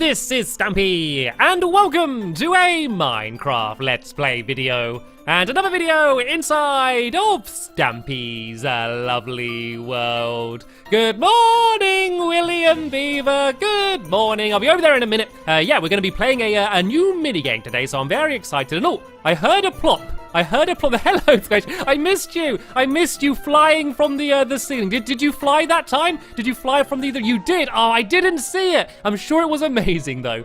this is Stampy, and welcome to a Minecraft Let's Play video, and another video inside of Stampy's lovely world. Good morning, William Beaver, good morning. I'll be over there in a minute. Yeah, we're going to be playing a new minigame today, so I'm very excited. And oh, I heard a plop. Hello, Squish. I missed you flying from the ceiling. Did you fly that time? Did you fly from the? You did. Oh, I didn't see it. I'm sure it was amazing though.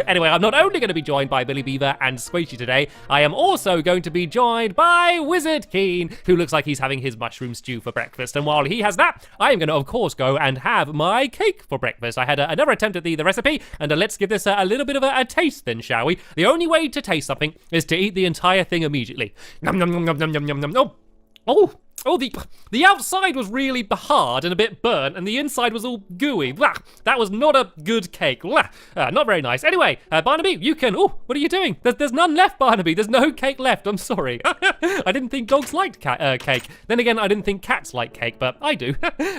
Anyway, I'm not only going to be joined by Billy Beaver and Squishy today. I am also going to be joined by Wizard Keen, who looks like he's having his mushroom stew for breakfast. And while he has that, I am going to, of course, go and have my cake for breakfast. I had another attempt at the recipe, and let's give this a little bit of a taste then, shall we? The only way to taste something is to eat the entire thing immediately. Nom nom nom nom nom nom nom nom. Oh, the outside was really hard and a bit burnt, and the inside was all gooey. Blah, that was not a good cake. Blah, not very nice. Anyway, Barnaby, you can. Oh, what are you doing? There's none left, Barnaby. There's no cake left. I'm sorry. I didn't think dogs liked cake. Then again, I didn't think cats like cake, but I do.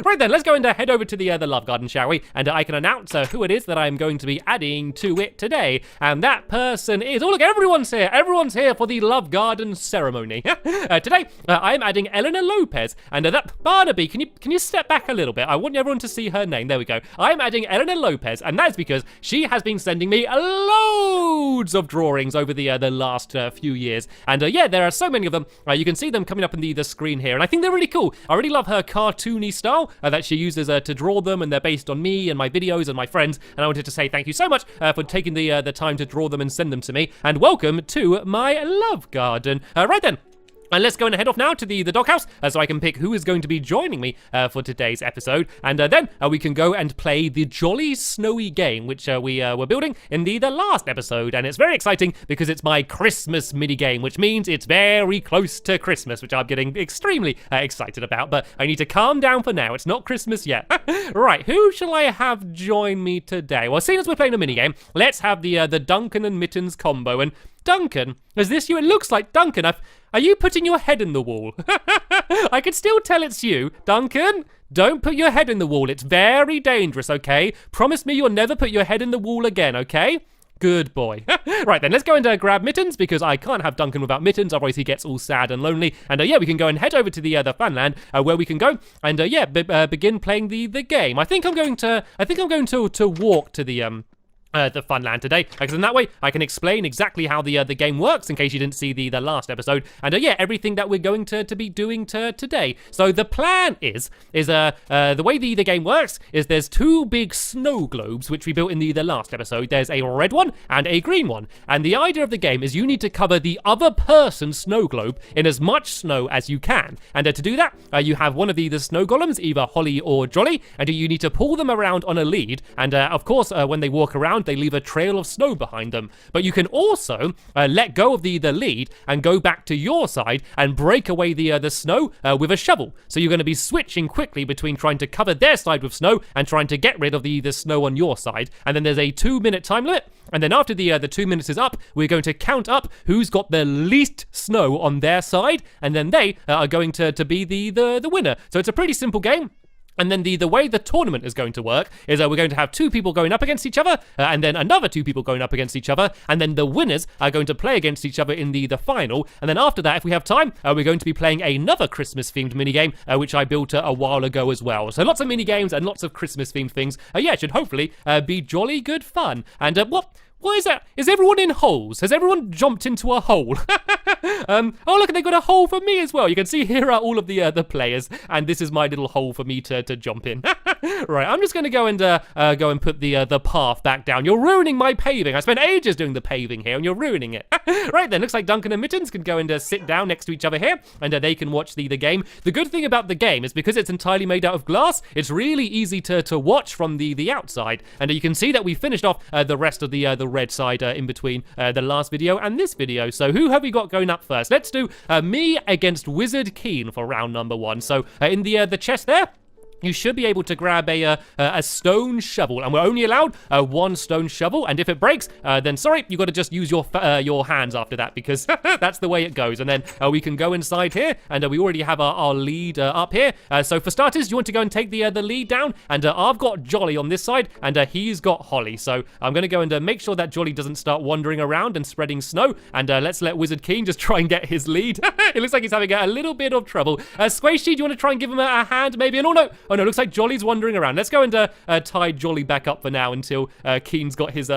Right then, let's go and head over to the love garden, shall we? And I can announce who it is that I'm going to be adding to it today. And that person is. Oh, look, everyone's here. Everyone's here for the love garden ceremony. Today, I'm adding Eleanor Lopez, and that Barnaby, can you step back a little bit? I want everyone to see her name. There we go. I'm adding Eleanor Lopez, and that's because she has been sending me loads of drawings over the last few years, and yeah, there are so many of them. You can see them coming up in the screen here, and I think they're really cool. I really love her cartoony style that she uses to draw them, and they're based on me and my videos and my friends. And I wanted to say thank you so much for taking the time to draw them and send them to me. And welcome to my love garden. Right then. And let's go and head off now to the doghouse so I can pick who is going to be joining me for today's episode. And then we can go and play the Jolly Snowy game, which we were building in the last episode. And it's very exciting because it's my Christmas mini game, which means it's very close to Christmas, which I'm getting extremely excited about. But I need to calm down for now. It's not Christmas yet. Right, who shall I have join me today? Well, seeing as we're playing a mini game, let's have the Duncan and Mittens combo. And Duncan, is this you? It looks like Duncan. Are you putting your head in the wall? I can still tell it's you. Duncan, don't put your head in the wall. It's very dangerous, okay? Promise me you'll never put your head in the wall again, okay? Good boy. Right then, let's go and grab Mittens, because I can't have Duncan without Mittens, otherwise he gets all sad and lonely. And yeah, we can go and head over to the Funland, where we can go and yeah, begin playing the game. I think I'm going to walk to the Funland today, because in that way I can explain exactly how the game works in case you didn't see the last episode, and yeah, everything that we're going to be doing today. So the plan is the way the game works is there's two big snow globes which we built in the last episode. There's a red one and a green one, and the idea of the game is you need to cover the other person's snow globe in as much snow as you can, and to do that you have one of the snow golems, either Holly or Jolly, and you need to pull them around on a lead, and of course when they walk around they leave a trail of snow behind them. But you can also let go of the lead and go back to your side and break away the snow with a shovel. So you're going to be switching quickly between trying to cover their side with snow and trying to get rid of the snow on your side. And then there's a 2-minute time limit. And then after the 2 minutes is up, we're going to count up who's got the least snow on their side, and then they are going to be the winner. So it's a pretty simple game. And then the way the tournament is going to work is we're going to have two people going up against each other, and then another two people going up against each other, and then the winners are going to play against each other in the final. And then after that, if we have time, we're going to be playing another Christmas-themed minigame, which I built a while ago as well. So lots of minigames and lots of Christmas-themed things. Yeah, it should hopefully be jolly good fun. And what is that? Is everyone in holes? Has everyone jumped into a hole? Oh, look, they got a hole for me as well. You can see here are all of the players, and this is my little hole for me to jump in. Right, I'm just going to go and put the path back down. You're ruining my paving. I spent ages doing the paving here, and you're ruining it. Right then, looks like Duncan and Mittens can go and sit down next to each other here, and they can watch the game. The good thing about the game is because it's entirely made out of glass, it's really easy to watch from the outside. And you can see that we finished off the rest of the red side in between the last video and this video. So who have we got going up first? Let's do me against Wizard Keen for round number 1. So in the chest there, you should be able to grab a stone shovel, and we're only allowed one stone shovel, and if it breaks, then sorry, you got to just use your hands after that, because that's the way it goes. And then we can go inside here, and we already have our lead up here. So for starters, you want to go and take the lead down, and I've got Jolly on this side, and he's got Holly. So I'm going to go and make sure that Jolly doesn't start wandering around and spreading snow, and let's let Wizard Keen just try and get his lead. It looks like he's having a little bit of trouble. Squishy, do you want to try and give him a hand maybe? And oh no, looks like Jolly's wandering around. Let's go and tie Jolly back up for now until Keen's got his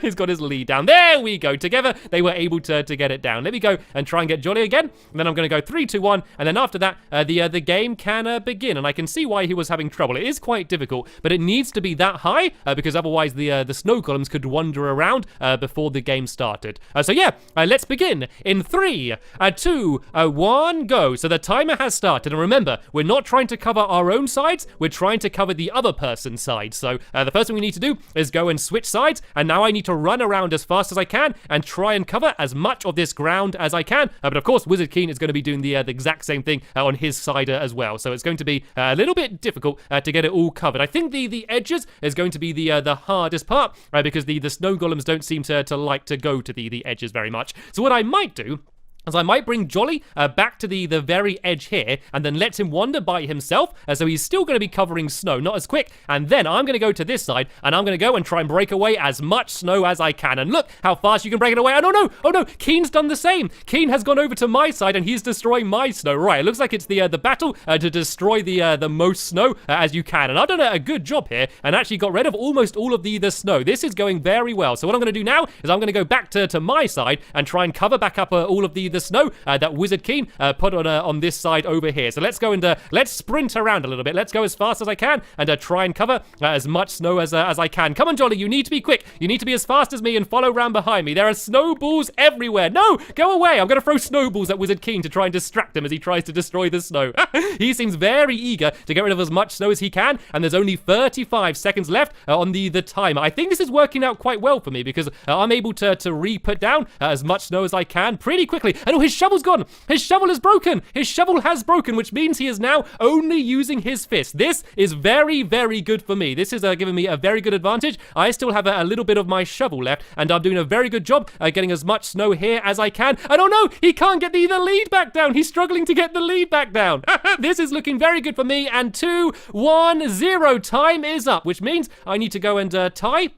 he's got his lead down. There we go. Together they were able to get it down. Let me go and try and get Jolly again. And then I'm going to go 3, 2, 1, and then after that the game can begin. And I can see why he was having trouble. It is quite difficult, but it needs to be that high because otherwise the snow columns could wander around before the game started. So yeah, let's begin in 3, 2, 1, go. So the timer has started, and remember, we're not trying to cover our own sides, we're trying to cover the other person's side. So the first thing we need to do is go and switch sides, and now I need to run around as fast as I can and try and cover as much of this ground as I can. But of course, Wizard Keen is going to be doing the exact same thing on his side as well. So it's going to be a little bit difficult to get it all covered. I think the edges is going to be the hardest part because the snow golems don't seem to like to go to the edges very much. So what I might do is I might bring Jolly back to the very edge here, and then let him wander by himself, so he's still going to be covering snow, not as quick, and then I'm going to go to this side, and I'm going to go and try and break away as much snow as I can, and look how fast you can break it away. Oh no, Keen's done the same. Keen has gone over to my side, and he's destroying my snow. Right, it looks like it's the battle to destroy the most snow as you can, and I've done a good job here, and actually got rid of almost all of the snow. This is going very well. So what I'm going to do now is I'm going to go back to my side and try and cover back up all of the snow that Wizard Keen put on this side over here. So let's go and let's sprint around a little bit. Let's go as fast as I can and try and cover as much snow as I can. Come on, Jolly, you need to be quick. You need to be as fast as me and follow around behind me. There are snowballs everywhere. No, go away. I'm going to throw snowballs at Wizard Keen to try and distract him as he tries to destroy the snow. He seems very eager to get rid of as much snow as he can, and there's only 35 seconds left on the timer. I think this is working out quite well for me because I'm able to re-put down as much snow as I can pretty quickly. And oh, his shovel's gone. His shovel is broken. His shovel has broken, which means he is now only using his fist. This is very, very good for me. This is giving me a very good advantage. I still have a little bit of my shovel left, and I'm doing a very good job getting as much snow here as I can. And oh no, he can't get the lead back down. He's struggling to get the lead back down. This is looking very good for me, and 2, 1, 0, time is up, which means I need to go and tie.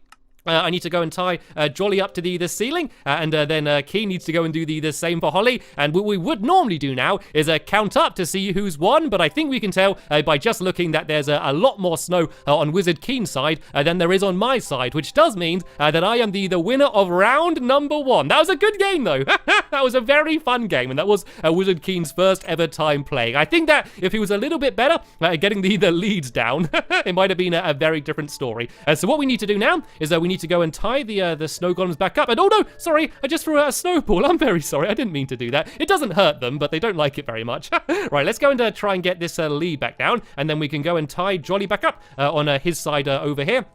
I need to go and tie Jolly up to the ceiling, and then Keen needs to go and do the same for Holly. And what we would normally do now is count up to see who's won, but I think we can tell by just looking that there's a lot more snow on Wizard Keen's side than there is on my side, which does mean that I am the winner of round number 1. That was a good game, though. That was a very fun game, and that was Wizard Keen's first ever time playing. I think that if he was a little bit better at getting the leads down, it might have been a very different story. So what we need to do now is we need to go and tie the snow golems back up. And oh no, sorry, I just threw out a snowball. I'm very sorry, I didn't mean to do that. It doesn't hurt them, but they don't like it very much. Right, let's go and try and get this lead back down, and then we can go and tie Jolly back up on his side over here.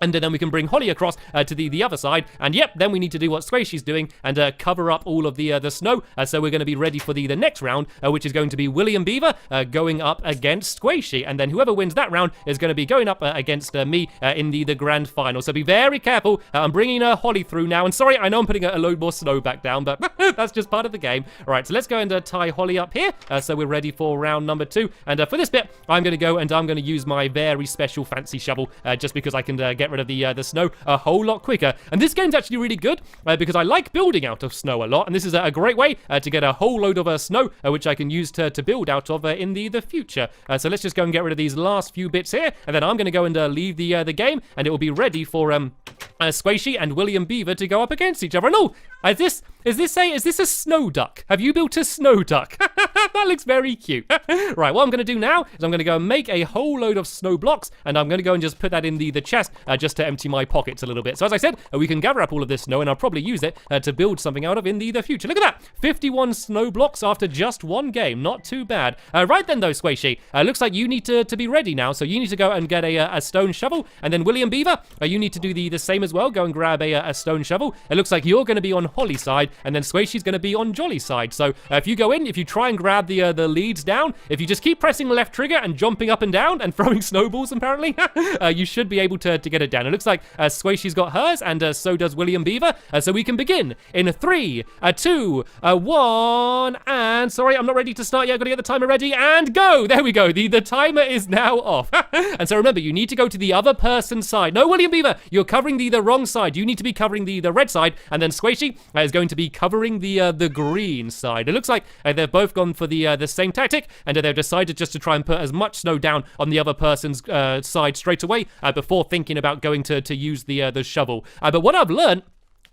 And then we can bring Holly across to the other side. And yep, then we need to do what Squishy's doing and cover up all of the snow. So we're going to be ready for the next round, which is going to be William Beaver going up against Squishy. And then whoever wins that round is going to be going up against me in the grand final. So be very careful. I'm bringing Holly through now. And sorry, I know I'm putting a load more snow back down, but that's just part of the game. All right, so let's go and tie Holly up here. So we're ready for round number 2. And for this bit, I'm going to go and I'm going to use my very special fancy shovel just because I can get rid of the snow a whole lot quicker. And this game's actually really good because I like building out of snow a lot, and this is a great way to get a whole load of snow which I can use to build out of in the future. So let's just go and get rid of these last few bits here, and then I'm going to go and leave the game, and it will be ready for Squishy and William Beaver to go up against each other. And oh, is this a snow duck? Have you built a snow duck? That looks very cute. Right, what I'm going to do now is I'm going to go and make a whole load of snow blocks, and I'm going to go and just put that in the chest just to empty my pockets a little bit. So as I said, we can gather up all of this snow, and I'll probably use it to build something out of in the future. Look at that, 51 snow blocks after just one game. Not too bad. Right then though, Squishy, looks like you need to be ready now. So you need to go and get a stone shovel, and then William Beaver, you need to do the same as well. Go and grab a stone shovel. It looks like you're going to be on Holly's side, and then Squishy's going to be on Jolly's side. So if you go in, if you try and grab grab the leads down. If you just keep pressing the left trigger and jumping up and down and throwing snowballs, apparently, you should be able to get it down. It looks like Squishy's got hers, and so does William Beaver. So we can begin in 3, 2, 1, and sorry, I'm not ready to start yet. I've got to get the timer ready, and go! There we go. The timer is now off. And so remember, you need to go to the other person's side. No, William Beaver, you're covering the wrong side. You need to be covering the red side, and then Squishy is going to be covering the green side. It looks like they've both gone for the same tactic, and they've decided just to try and put as much snow down on the other person's side straight away before thinking about going to use the shovel. But what I've learned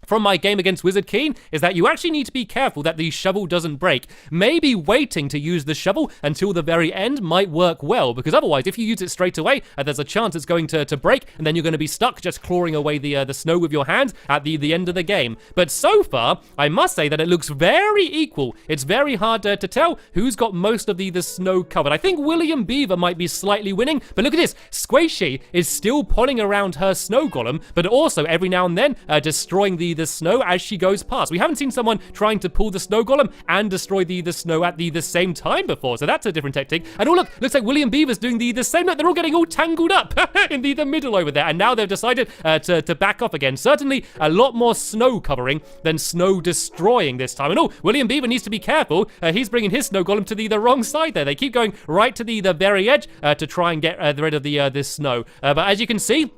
from my game against Wizard Keen is that you actually need to be careful that the shovel doesn't break. Maybe waiting to use the shovel until the very end might work well, because otherwise, if you use it straight away, there's a chance it's going to break, and then you're going to be stuck just clawing away the snow with your hands at the end of the game. But so far, I must say that it looks very equal. It's very hard to tell who's got most of the snow covered. I think William Beaver might be slightly winning, but look at this. Squishy is still pulling around her snow golem, but also every now and then destroying the snow as she goes past. We haven't seen someone trying to pull the snow golem and destroy the snow at the same time before, so that's a different tactic. And oh look, looks like William Beaver's doing the same. Look, they're all getting all tangled up in the middle over there, and now they've decided to back off again. Certainly a lot more snow covering than snow destroying this time. And oh, William Beaver needs to be careful. He's bringing his snow golem to the wrong side there. They keep going right to the very edge to try and get rid of this snow. But as you can see,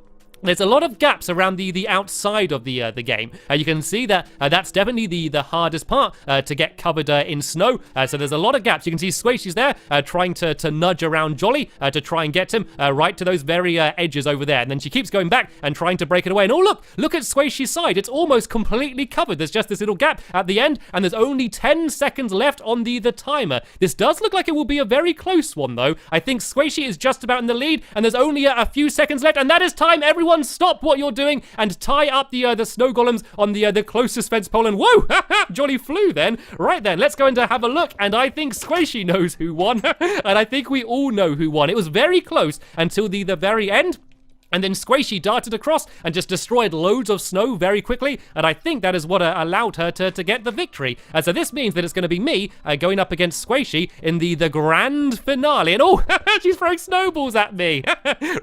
there's a lot of gaps around the outside of the game. You can see that that's definitely the hardest part to get covered in snow. So there's a lot of gaps. You can see Squishy's there trying to nudge around Jolly to try and get him right to those very edges over there. And then she keeps going back and trying to break it away. And oh, look at Squishy's side. It's almost completely covered. There's just this little gap at the end, and there's only 10 seconds left on the timer. This does look like it will be a very close one, though. I think Squishy is just about in the lead, and there's only a few seconds left, and that is time. Everyone stop what you're doing and tie up the snow golems on the closest fence pole, and whoa, Jolly flew then. Right then, let's go and have a look, and I think Squishy knows who won, and I think we all know who won. It was very close until the very end. And then Squishy darted across and just destroyed loads of snow very quickly. And I think that is what allowed her to get the victory. So this means that it's going to be me going up against Squishy in the grand finale. And oh, she's throwing snowballs at me.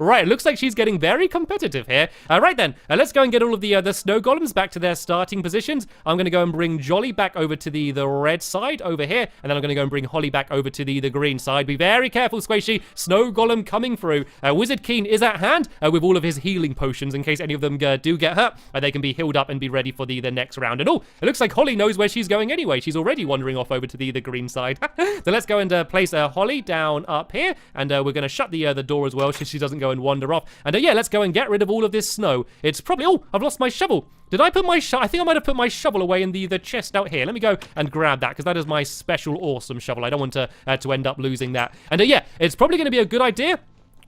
Right, looks like she's getting very competitive here. Right then, let's go and get all of the snow golems back to their starting positions. I'm going to go and bring Jolly back over to the red side over here. And then I'm going to go and bring Holly back over to the green side. Be very careful, Squishy. Snow golem coming through. Wizard Keen is at hand with all of his healing potions in case any of them do get hurt. They can be healed up and be ready for the next round. And oh, it looks like Holly knows where she's going anyway. She's already wandering off over to the green side. So let's go and place Holly down up here, and we're going to shut the door as well so she doesn't go and wander off. And yeah, let's go and get rid of all of this snow. It's probably, oh, I've lost my shovel. Did I put my I think I might have put my shovel away in the chest out here. Let me go and grab that, because that is my special awesome shovel. I don't want to end up losing that. And yeah, it's probably going to be a good idea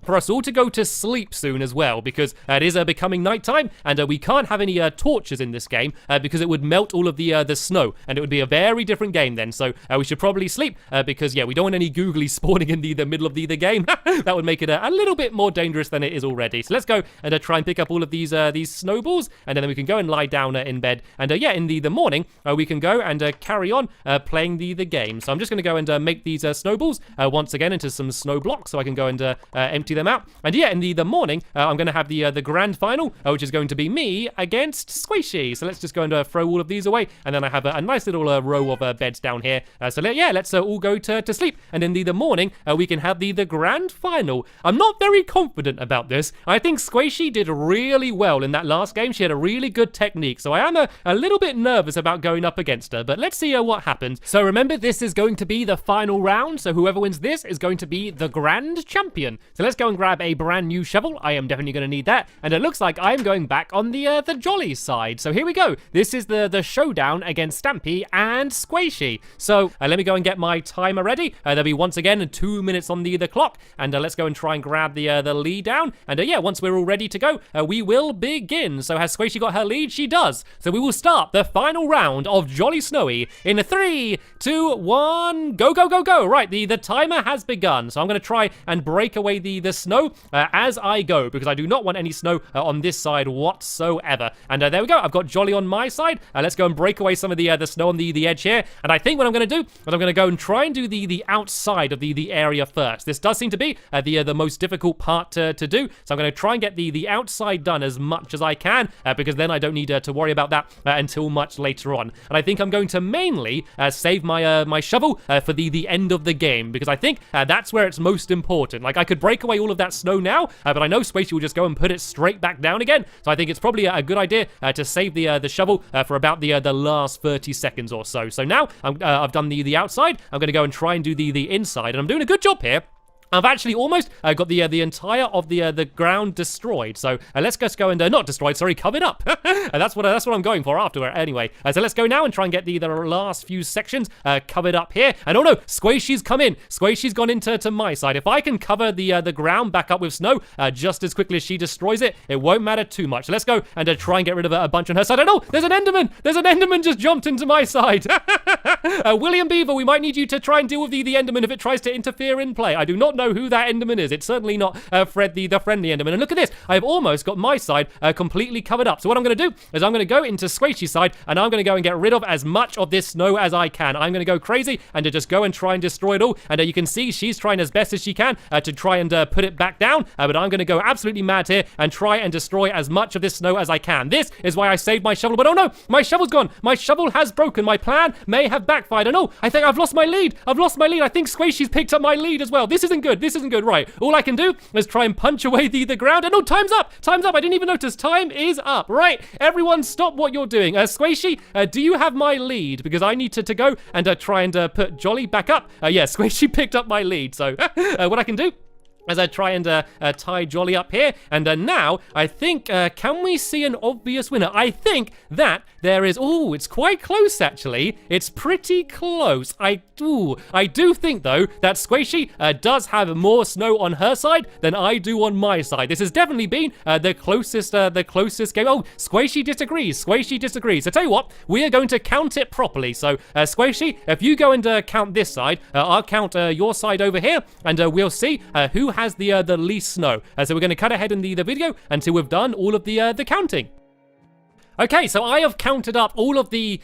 for us all to go to sleep soon as well, because it is becoming nighttime, and we can't have any torches in this game because it would melt all of the snow, and it would be a very different game then. So we should probably sleep because yeah, we don't want any googly spawning in the middle of the game. That would make it a little bit more dangerous than it is already. So let's go and try and pick up all of these snowballs, and then we can go and lie down in bed. And yeah, in the morning we can go and carry on playing the game. So I'm just going to go and make these snowballs once again into some snow blocks, so I can go and empty them out. And yeah, in the morning I'm going to have the grand final, which is going to be me against Squishy. So let's just go and throw all of these away, and then I have a nice little row of beds down here. So yeah, let's all go to sleep, and in the morning we can have the grand final. I'm not very confident about this. I think Squishy did really well in that last game. She had a really good technique, so I am a little bit nervous about going up against her, but let's see what happens. So remember, this is going to be the final round, so whoever wins this is going to be the grand champion. So let's go and grab a brand new shovel. I am definitely going to need that, and it looks like I'm going back on the Jolly side. So here we go. This is the showdown against Stampy and Squishy. So let me go and get my timer ready. There'll be once again 2 minutes on the clock, and let's go and try and grab the lead down. And yeah, once we're all ready to go, we will begin. So has Squishy got her lead? She does. So we will start the final round of Jolly Snowy in 3, 2, 1, go, go, go, go. Right, the timer has begun. So I'm going to try and break away the the snow as I go, because I do not want any snow on this side whatsoever. And there we go. I've got Jolly on my side. Let's go and break away some of the snow on the edge here. And I think what I'm going to do is I'm going to go and try and do the outside of the area first. This does seem to be the most difficult part to do. So I'm going to try and get the outside done as much as I can, because then I don't need to worry about that until much later on. And I think I'm going to mainly save my shovel for the end of the game, because I think that's where it's most important. Like, I could break away all of that snow now, but I know Squishy will just go and put it straight back down again. So I think it's probably a good idea to save the shovel for about the last 30 seconds or so. So now I've done the outside. I'm going to go and try and do the inside, and I'm doing a good job here. I've actually almost got the entire of the ground destroyed. So let's just go and not destroyed, sorry, covered up. That's what I'm going for after anyway. So let's go now and try and get the last few sections covered up here. And oh no, Squishy's come in. Squishy's gone into my side. If I can cover the ground back up with snow just as quickly as she destroys it, it won't matter too much. So let's go and try and get rid of a bunch on her side. Oh no, there's an Enderman. There's an Enderman just jumped into my side. William Beaver, we might need you to try and deal with the Enderman if it tries to interfere in play. I do not know who that Enderman is. It's certainly not Fred the friendly Enderman. And look at this. I've almost got my side completely covered up. So what I'm going to do is I'm going to go into Squishy's side, and I'm going to go and get rid of as much of this snow as I can. I'm going to go crazy and to just go and try and destroy it all. And you can see she's trying as best as she can to try and put it back down. But I'm going to go absolutely mad here and try and destroy as much of this snow as I can. This is why I saved my shovel. But oh no, my shovel's gone. My shovel has broken. My plan may have backfired. Oh no, I think I've lost my lead. I think Squishy's picked up my lead as well. This isn't good. Right, all I can do is try and punch away the ground. And oh, time's up. I didn't even notice. Time is up. Right, everyone stop what you're doing. Squishy, do you have my lead? Because I need to go and try and put Jolly back up. Yeah, Squishy picked up my lead. So what I can do as I try and tie Jolly up here. And now, I think, can we see an obvious winner? I think that there is, oh, it's quite close, actually. It's pretty close. I do think, though, that Squishy does have more snow on her side than I do on my side. This has definitely been the closest game. Oh, Squishy disagrees. So tell you what, we are going to count it properly. So, Squishy, if you go and count this side, I'll count your side over here, and we'll see who has the least snow. So we're going to cut ahead in the video until we've done all of the counting. Okay, so I have counted up all of the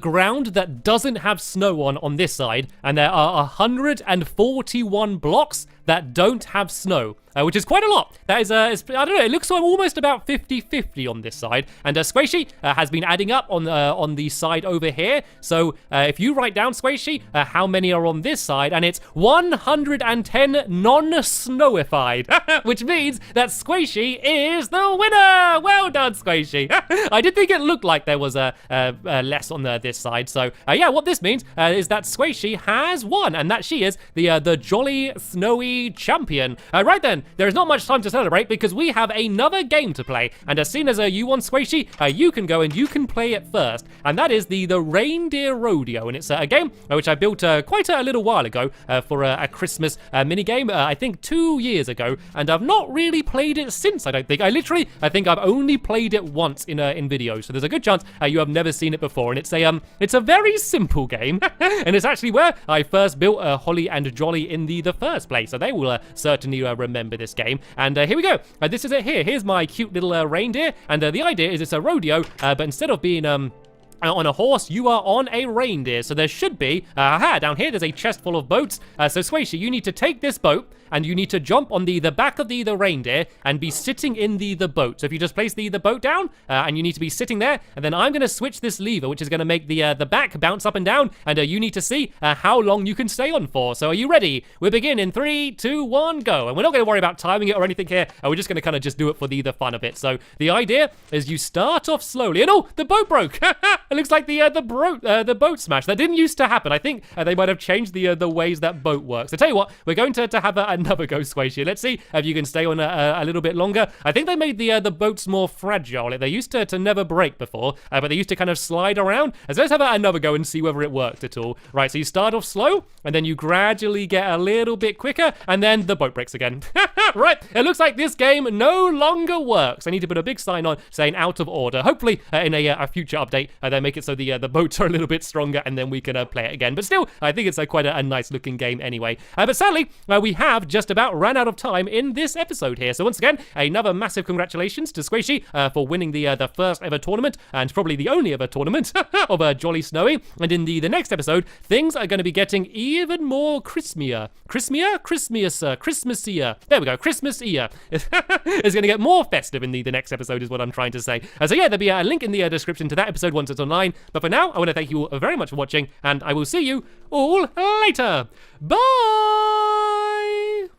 ground that doesn't have snow on this side, and there are 141 blocks that don't have snow, which is quite a lot. That is, I don't know, it looks like almost about 50-50 on this side. And Squishy has been adding up on the side over here. So if you write down, Squishy, how many are on this side, and it's 110 non-snowified, which means that Squishy is the winner. Well done, Squishy. I did think it looked like there was less on this side. So yeah, what this means is that Squishy has won, and that she is the Jolly Snowy champion. Right then, there is not much time to celebrate because we have another game to play, and as soon as you won, Squishy, you can go and you can play it first, and that is the Reindeer Rodeo, and it's a game which I built quite a little while ago for a Christmas mini game, I think 2 years ago, and I've not really played it since. I don't think. I think I've only played it once in videos, so there's a good chance you have never seen it before, and it's a very simple game, and it's actually where I first built Holly and Jolly in the first place. So they will certainly remember this game. And here we go. This is it here. Here's my cute little reindeer. And the idea is it's a rodeo, but instead of being on a horse, you are on a reindeer. So there should be, down here, there's a chest full of boats. So Squishy, you need to take this boat, and you need to jump on the back of the reindeer and be sitting in the boat. So if you just place the boat down, and you need to be sitting there, and then I'm going to switch this lever, which is going to make the back bounce up and down, and you need to see how long you can stay on for. So are you ready? We begin in 3, 2, 1, go. And we're not going to worry about timing it or anything here. We're just going to kind of just do it for the fun of it. So the idea is you start off slowly, and oh, the boat broke. It looks like the boat smashed. That didn't used to happen. I think they might have changed the ways that boat works. So tell you what, we're going to have another go, Squishy. Let's see if you can stay on a little bit longer. I think they made the boats more fragile. They used to never break before, but they used to kind of slide around. So let's have another go and see whether it worked at all. Right, so you start off slow, and then you gradually get a little bit quicker, and then the boat breaks again. Right, it looks like this game no longer works. I need to put a big sign on saying out of order. Hopefully, in a future update, they make it so the boats are a little bit stronger and then we can play it again. But still, I think it's quite a nice looking game anyway. But sadly, we have just about ran out of time in this episode here. So once again, another massive congratulations to Squishy for winning the first ever tournament and probably the only ever tournament of Jolly Snowy. And in the next episode, things are going to be getting even more Christmier. Christmassier. There we go, Christmas-ier. It's going to get more festive in the next episode is what I'm trying to say. So yeah, there'll be a link in the description to that episode once it's online. But for now, I want to thank you all very much for watching, and I will see you all later. Bye!